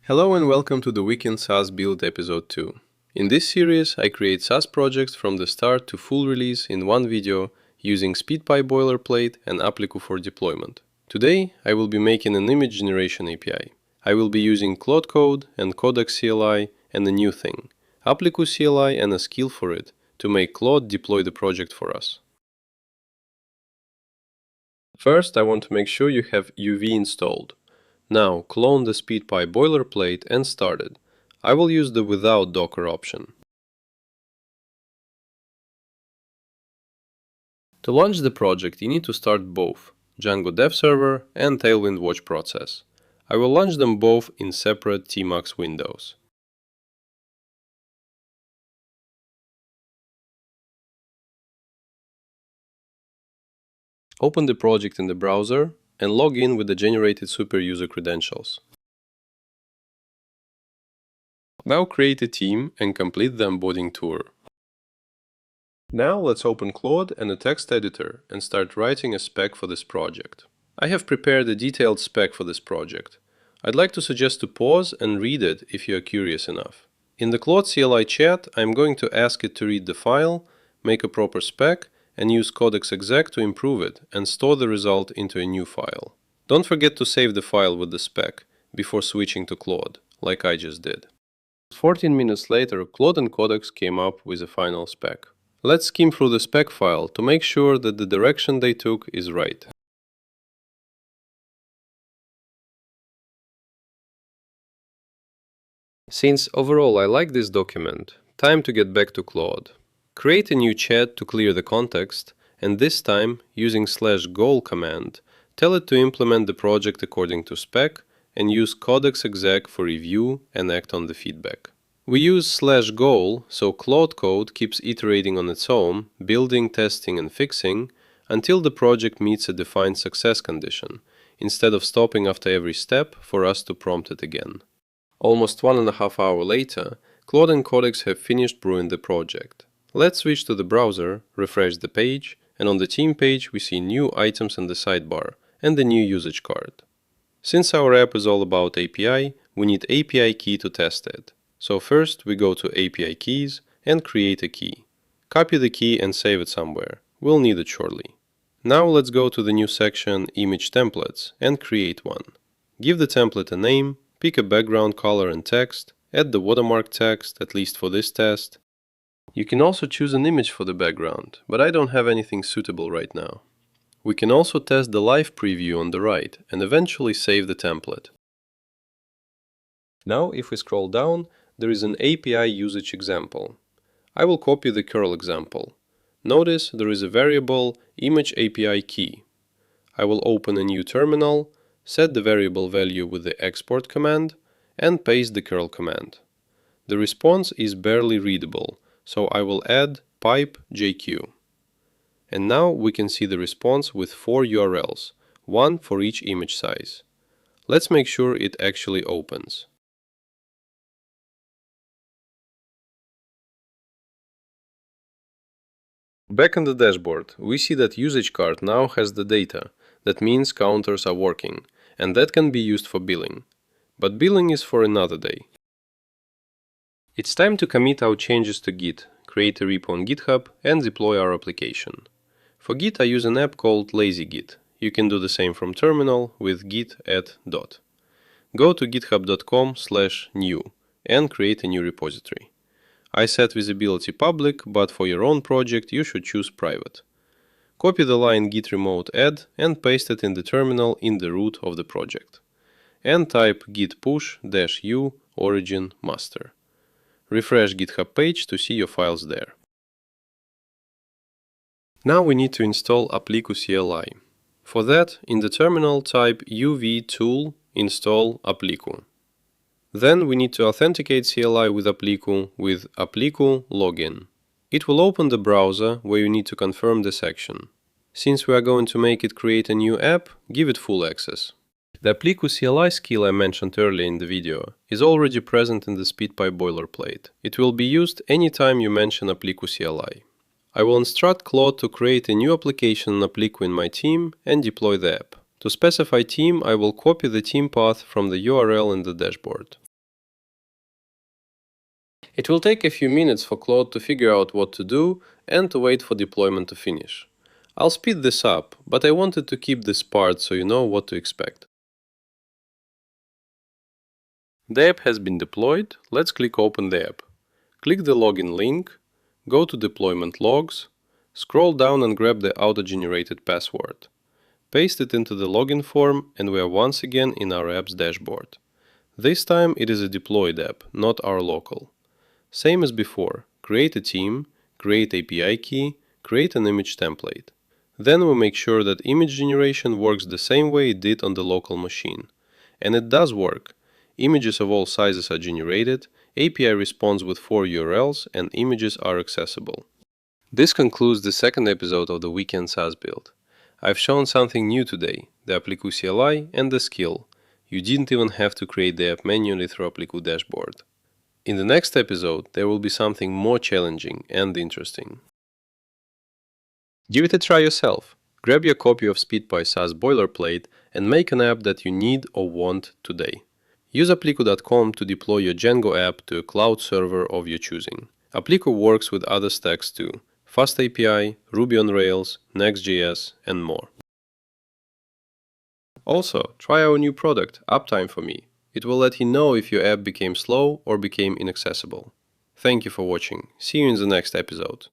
Hello and welcome to the Weekend SaaS Build episode 2. In this series, I create SaaS projects from the start to full release in one video using SpeedPy boilerplate and Appliku for deployment. Today, I will be making an image generation API. I will be using Claude Code and Codex CLI and a new thing, Appliku CLI and a skill for it, to make Claude deploy the project for us. First, I want to make sure you have UV installed. Now, clone the SpeedPy boilerplate and start it. I will use the without Docker option. To launch the project, you need to start both Django Dev Server and Tailwind Watch process. I will launch them both in separate tmux windows. Open the project in the browser and log in with the generated superuser credentials. Now create a team and complete the onboarding tour. Now let's open Claude and a text editor and start writing a spec for this project. I have prepared a detailed spec for this project. I'd like to suggest to pause and read it if you are curious enough. In the Claude CLI chat, I'm going to ask it to read the file, make a proper spec, and use Codex Exec to improve it and store the result into a new file. Don't forget to save the file with the spec before switching to Claude, like I just did. 14 minutes later, Claude and Codex came up with a final spec. Let's skim through the spec file to make sure that the direction they took is right. Since overall I like this document, time to get back to Claude. Create a new chat to clear the context, and this time, using /goal command, tell it to implement the project according to spec and use Codex Exec for review and act on the feedback. We use /goal so Claude Code keeps iterating on its own, building, testing, and fixing until the project meets a defined success condition, instead of stopping after every step for us to prompt it again. Almost 1.5 hours later, Claude and Codex have finished brewing the project. Let's switch to the browser, refresh the page, and on the team page we see new items in the sidebar and the new usage card. Since our app is all about API, we need API key to test it. So first we go to API keys and create a key. Copy the key and save it somewhere. We'll need it shortly. Now let's go to the new section Image Templates and create one. Give the template a name, pick a background color and text, add the watermark text, at least for this test. You can also choose an image for the background, but I don't have anything suitable right now. We can also test the live preview on the right and eventually save the template. Now, if we scroll down, there is an API usage example. I will copy the curl example. Notice there is a variable image API key. I will open a new terminal, set the variable value with the export command, and paste the curl command. The response is barely readable, so I will add pipe JQ. And now we can see the response with 4 URLs, one for each image size. Let's make sure it actually opens. Back on the dashboard, we see that usage card now has the data. That means counters are working, and that can be used for billing. But billing is for another day. It's time to commit our changes to Git, create a repo on GitHub, and deploy our application. For Git, I use an app called lazygit. You can do the same from terminal with git add dot. Go to github.com/new and create a new repository. I set visibility public, but for your own project you should choose private. Copy the line git remote add and paste it in the terminal in the root of the project. And type git push -u origin master. Refresh GitHub page to see your files there. Now we need to install Appliku CLI. For that, in the terminal type uv tool install Appliku. Then we need to authenticate CLI with Appliku with Appliku login. It will open the browser where you need to confirm this action. Since we are going to make it create a new app, give it full access. The Appliku CLI skill I mentioned earlier in the video is already present in the SpeedPy boilerplate. It will be used anytime you mention Appliku CLI. I will instruct Claude to create a new application on Appliku in my team and deploy the app. To specify team, I will copy the team path from the URL in the dashboard. It will take a few minutes for Claude to figure out what to do and to wait for deployment to finish. I'll speed this up, but I wanted to keep this part so you know what to expect. The app has been deployed. Let's click Open the app. Click the login link, go to Deployment Logs, scroll down and grab the auto-generated password. Paste it into the login form and we are once again in our app's dashboard. This time it is a deployed app, not our local. Same as before, create a team, create API key, create an image template. Then we make sure that image generation works the same way it did on the local machine. And it does work. Images of all sizes are generated, API responds with 4 URLs, and images are accessible. This concludes the second episode of the Weekend SaaS Build. I've shown something new today, the Appliku CLI and the skill. You didn't even have to create the app manually through Appliku dashboard. In the next episode, there will be something more challenging and interesting. Give it a try yourself. Grab your copy of SpeedPy SaaS boilerplate and make an app that you need or want today. Use appliku.com to deploy your Django app to a cloud server of your choosing. Appliku works with other stacks too: Fast API, Ruby on Rails, Next.js, and more. Also, try our new product, Uptime for Me. It will let you know if your app became slow or became inaccessible. Thank you for watching. See you in the next episode.